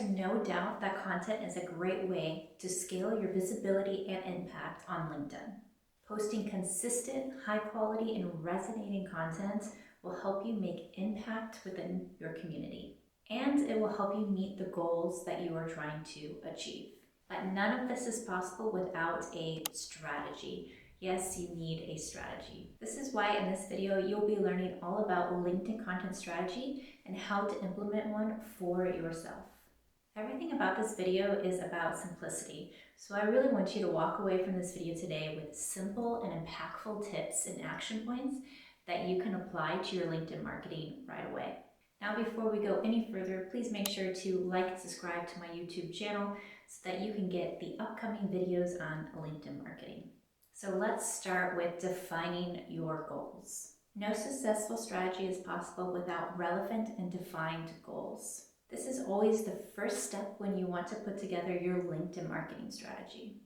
no doubt that content is a great way to scale your visibility and impact on LinkedIn. Posting consistent, high quality, and resonating content will help you make impact within your community. And it will help you meet the goals that you are trying to achieve. But none of this is possible without a strategy. Yes, you need a strategy. This is why in this video, you'll be learning all about LinkedIn content strategy and how to implement one for yourself. Everything about this video is about simplicity. So I really want you to walk away from this video today with simple and impactful tips and action points that you can apply to your LinkedIn marketing right away. Now, before we go any further, please make sure to like and subscribe to my YouTube channel so that you can get the upcoming videos on LinkedIn marketing. So let's start with defining your goals. No successful strategy is possible without relevant and defined goals. This is always the first step when you want to put together your LinkedIn marketing strategy.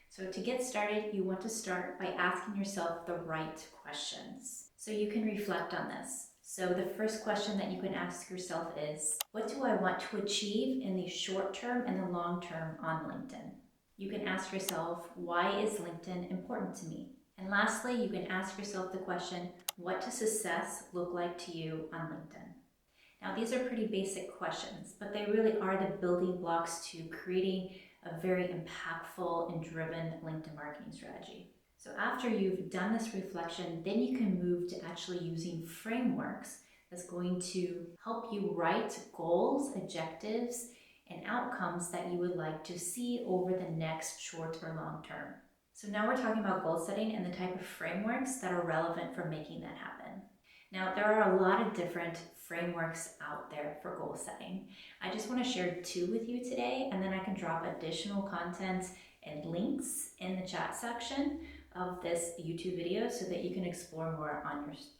So to get started, you want to start by asking yourself the right questions. So you can reflect on this. So the first question that you can ask yourself is, what do I want to achieve in the short term and the long term on LinkedIn? You can ask yourself, why is LinkedIn important to me? And lastly, you can ask yourself the question, what does success look like to you on LinkedIn? Now, these are pretty basic questions, but they really are the building blocks to creating a very impactful and driven LinkedIn marketing strategy. So after you've done this reflection, then you can move to actually using frameworks that's going to help you write goals, objectives, and outcomes that you would like to see over the next short or long term. So now we're talking about goal setting and the type of frameworks that are relevant for making that happen. Now, there are a lot of different frameworks out there for goal setting. I just want to share 2 with you today, and then I can drop additional content and links in the chat section of this YouTube video so that you can explore more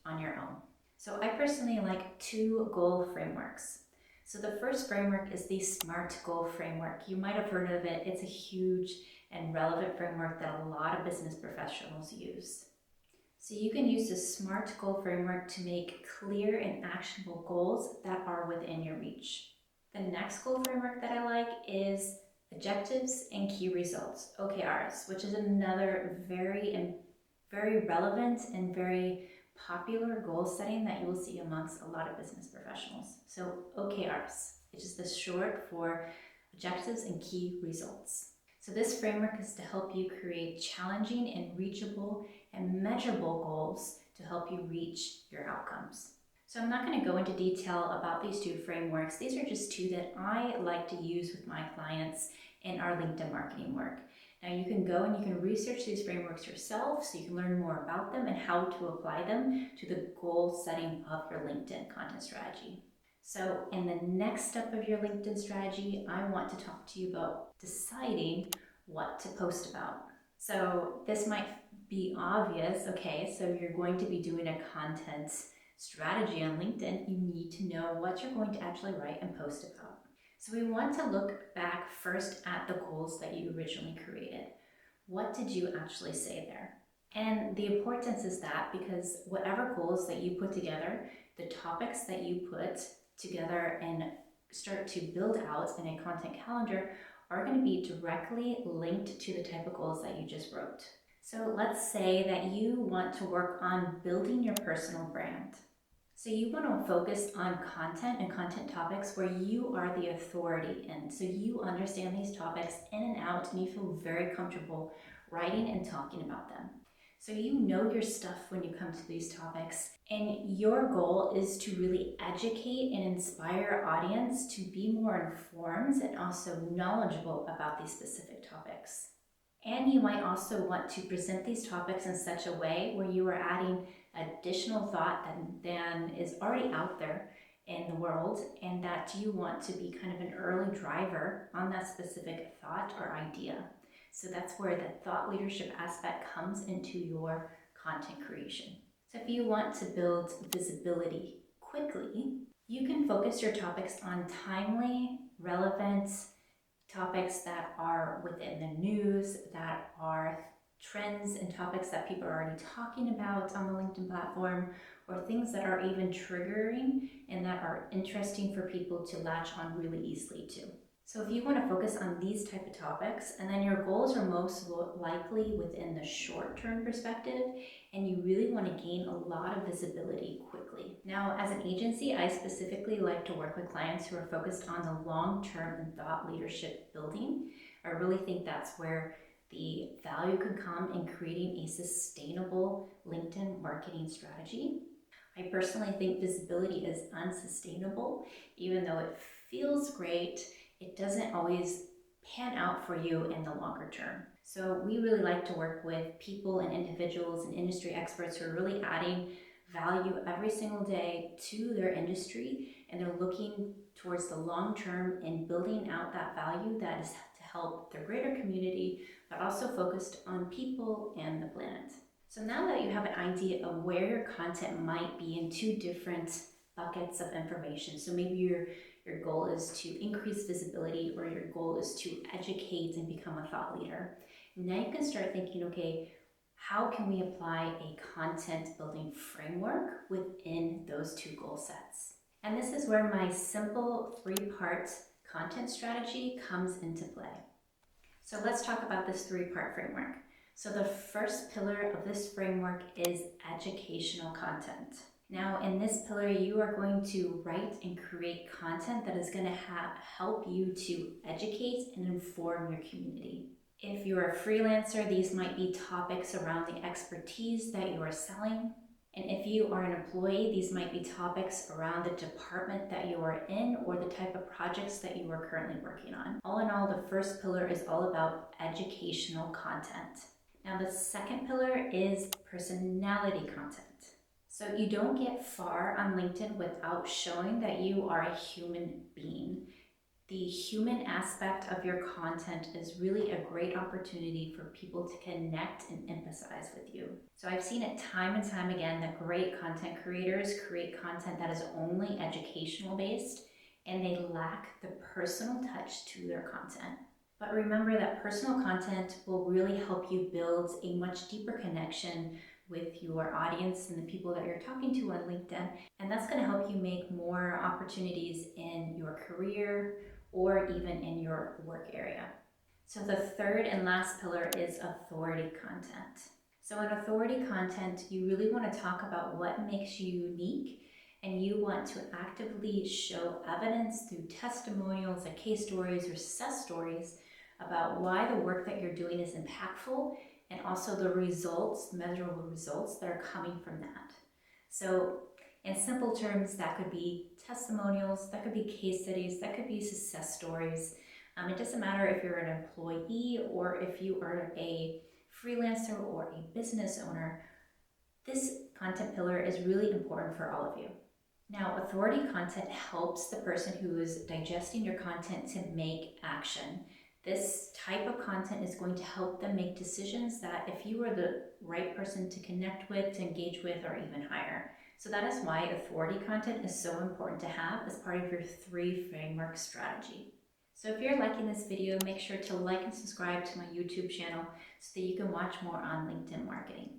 on your own. So I personally like 2 goal frameworks. So the first framework is the SMART goal framework. You might have heard of it. It's a huge and relevant framework that a lot of business professionals use. So you can use the SMART goal framework to make clear and actionable goals that are within your reach. The next goal framework that I like is objectives and key results, OKRs, which is another very relevant and very popular goal setting that you will see amongst a lot of business professionals. So OKRs, which is the short for objectives and key results. So this framework is to help you create challenging and reachable and measurable goals to help you reach your outcomes. So I'm not going to go into detail about these 2 frameworks. These are just 2 that I like to use with my clients in our LinkedIn marketing work. Now you can go and you can research these frameworks yourself so you can learn more about them and how to apply them to the goal setting of your LinkedIn content strategy. So in the next step of your LinkedIn strategy, I want to talk to you about deciding what to post about. So this might be obvious, okay, so you're going to be doing a content strategy on LinkedIn, you need to know what you're going to actually write and post about. So we want to look back first at the goals that you originally created. What did you actually say there? And the importance is that because whatever goals that you put together, the topics that you put together and start to build out in a content calendar are going to be directly linked to the type of goals that you just wrote. So let's say that you want to work on building your personal brand. So you want to focus on content and content topics where you are the authority in. So you understand these topics in and out and you feel very comfortable writing and talking about them. So you know your stuff when you come to these topics, and your goal is to really educate and inspire your audience to be more informed and also knowledgeable about these specific topics. And you might also want to present these topics in such a way where you are adding additional thought than is already out there in the world, and that you want to be kind of an early driver on that specific thought or idea. So that's where the thought leadership aspect comes into your content creation. So if you want to build visibility quickly, you can focus your topics on timely, relevant topics that are within the news, that are trends and topics that people are already talking about on the LinkedIn platform, or things that are even triggering and that are interesting for people to latch on really easily to. So if you want to focus on these type of topics, and then your goals are most likely within the short-term perspective, and you really want to gain a lot of visibility quickly. Now, as an agency, I specifically like to work with clients who are focused on the long-term and thought leadership building. I really think that's where the value could come in creating a sustainable LinkedIn marketing strategy. I personally think visibility is unsustainable, even though it feels great. It doesn't always pan out for you in the longer term. So we really like to work with people and individuals and industry experts who are really adding value every single day to their industry, and they're looking towards the long term and building out that value that is to help their greater community, but also focused on people and the planet. So now that you have an idea of where your content might be in two different buckets of information, so maybe your goal is to increase visibility, or your goal is to educate and become a thought leader. Now you can start thinking, okay, how can we apply a content building framework within those two goal sets? And this is where my simple 3-part content strategy comes into play. So let's talk about this 3-part framework. So the first pillar of this framework is educational content. Now, in this pillar, you are going to write and create content that is going to help you to educate and inform your community. If you're a freelancer, these might be topics around the expertise that you are selling. And if you are an employee, these might be topics around the department that you are in or the type of projects that you are currently working on. All in all, the first pillar is all about educational content. Now, the second pillar is personality content. So you don't get far on LinkedIn without showing that you are a human being. The human aspect of your content is really a great opportunity for people to connect and empathize with you. So I've seen it time and time again that great content creators create content that is only educational based, and they lack the personal touch to their content. But remember that personal content will really help you build a much deeper connection with your audience and the people that you're talking to on LinkedIn. And that's going to help you make more opportunities in your career or even in your work area. So the third and last pillar is authority content. So in authority content, you really want to talk about what makes you unique, and you want to actively show evidence through testimonials, like case stories or success stories, about why the work that you're doing is impactful, and also the results, measurable results that are coming from that. So in simple terms, that could be testimonials, that could be case studies, that could be success stories. It doesn't matter if you're an employee or if you are a freelancer or a business owner. This content pillar is really important for all of you. Now, authority content helps the person who is digesting your content to make action. This type of content is going to help them make decisions that if you are the right person to connect with, to engage with, or even hire. So that is why authority content is so important to have as part of your 3 framework strategy. So if you're liking this video, make sure to like and subscribe to my YouTube channel so that you can watch more on LinkedIn marketing.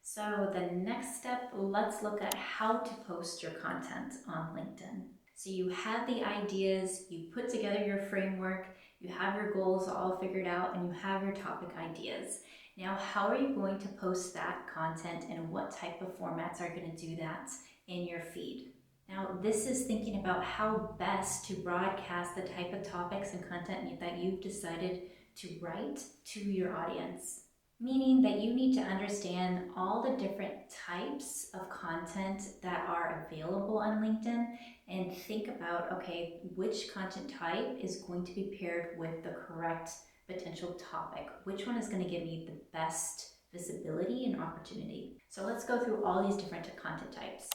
So the next step, let's look at how to post your content on LinkedIn. So you have the ideas, you put together your framework, you have your goals all figured out, and you have your topic ideas. Now, how are you going to post that content, and what type of formats are going to do that in your feed? Now, this is thinking about how best to broadcast the type of topics and content that you've decided to write to your audience. Meaning that you need to understand all the different types of content that are available on LinkedIn, and think about, okay, which content type is going to be paired with the correct potential topic? Which one is going to give me the best visibility and opportunity? So let's go through all these different content types.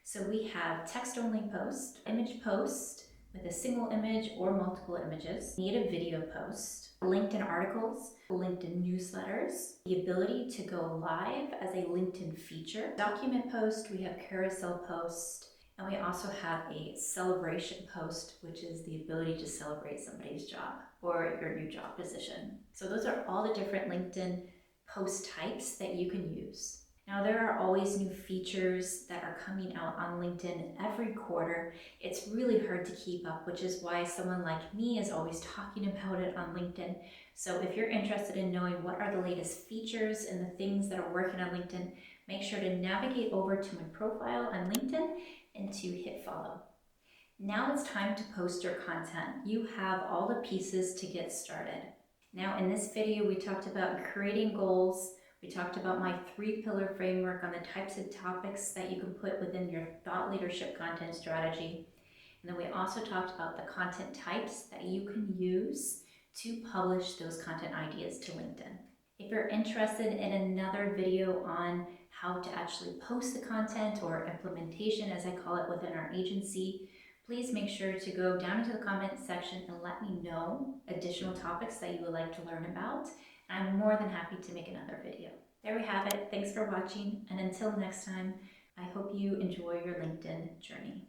So we have text-only post, image post with a single image or multiple images, native video post, LinkedIn articles, LinkedIn newsletters, the ability to go live as a LinkedIn feature, document post, we have carousel post, and we also have a celebration post, which is the ability to celebrate somebody's job or your new job position. So those are all the different LinkedIn post types that you can use. Now, there are always new features that are coming out on LinkedIn every quarter. It's really hard to keep up, which is why someone like me is always talking about it on LinkedIn. So if you're interested in knowing what are the latest features and the things that are working on LinkedIn, make sure to navigate over to my profile on LinkedIn and to hit follow. Now it's time to post your content. You have all the pieces to get started. Now in this video, we talked about creating goals. We talked about my 3-pillar framework on the types of topics that you can put within your thought leadership content strategy. And then we also talked about the content types that you can use to publish those content ideas to LinkedIn. If you're interested in another video on how to actually post the content, or implementation as I call it within our agency, please make sure to go down into the comments section and let me know additional topics that you would like to learn about. I'm more than happy to make another video. There we have it. Thanks for watching, and until next time, I hope you enjoy your LinkedIn journey.